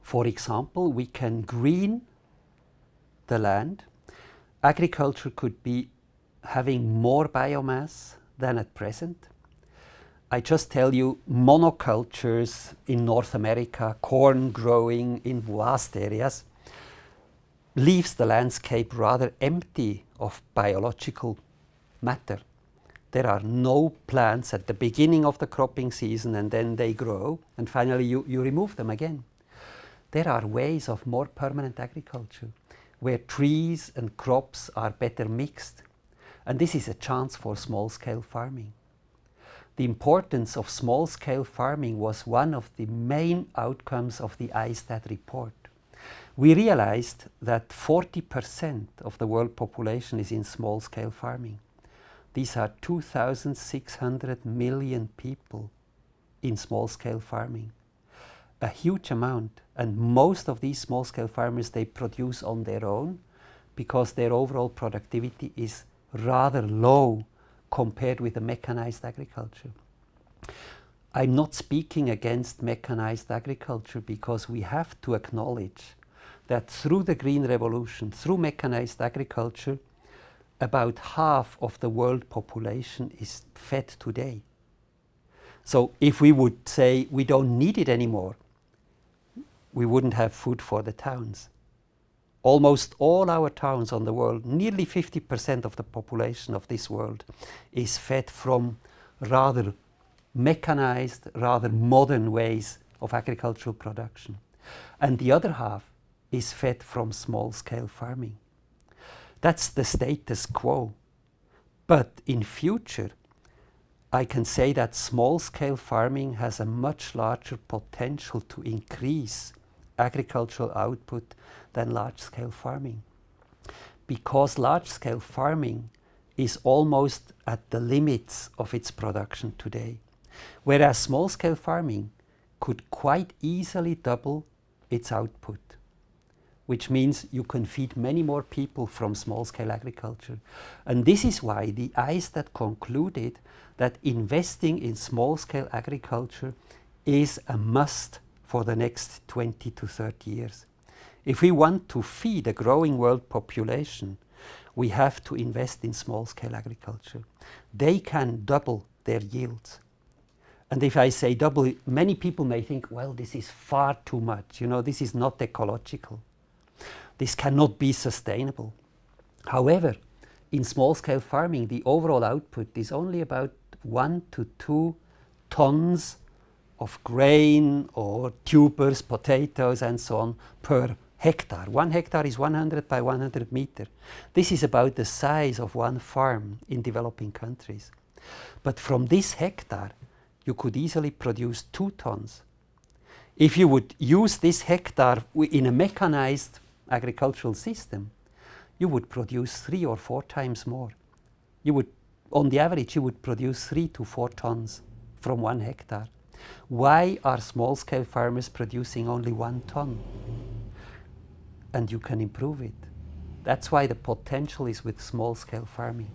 For example, we can green the land. Agriculture could be having more biomass than at present. I just tell you, monocultures in North America, corn growing in vast areas, leaves the landscape rather empty of biological matter. There are no plants at the beginning of the cropping season, and then they grow, and finally you remove them again. There are ways of more permanent agriculture, where trees and crops are better mixed. And this is a chance for small-scale farming. The importance of small-scale farming was one of the main outcomes of the ISTAT report. We realized that 40% of the world population is in small-scale farming. These are 2,600 million people in small-scale farming. A huge amount, and most of these small-scale farmers, they produce on their own because their overall productivity is rather low compared with the mechanized agriculture. I'm not speaking against mechanized agriculture, because we have to acknowledge that through the Green Revolution, through mechanized agriculture, about half of the world population is fed today. So if we would say we don't need it anymore, we wouldn't have food for the towns. Almost all our towns on the world, nearly 50% of the population of this world, is fed from rather mechanized, rather modern ways of agricultural production. And the other half is fed from small-scale farming. That's the status quo. But in future, I can say that small-scale farming has a much larger potential to increase agricultural output than large-scale farming. Because large-scale farming is almost at the limits of its production today, whereas small-scale farming could quite easily double its output, which means you can feed many more people from small-scale agriculture. And this is why the ISTAT concluded that investing in small-scale agriculture is a must for the next 20 to 30 years. If we want to feed a growing world population, we have to invest in small-scale agriculture. They can double their yields. And if I say double, many people may think, well, this is far too much. You know, this is not ecological. This cannot be sustainable. However, in small-scale farming, the overall output is only about 1 to 2 tons of grain or tubers, potatoes, and so on per hectare. 1 hectare is 100 by 100 meter. This is about the size of one farm in developing countries. But from this hectare, you could easily produce 2 tons. If you would use this hectare in a mechanized agricultural system, you would produce 3 or 4 times more. You would, on the average, you would produce 3 to 4 tons from 1 hectare. Why are small-scale farmers producing only 1 ton? And you can improve it. That's why the potential is with small-scale farming.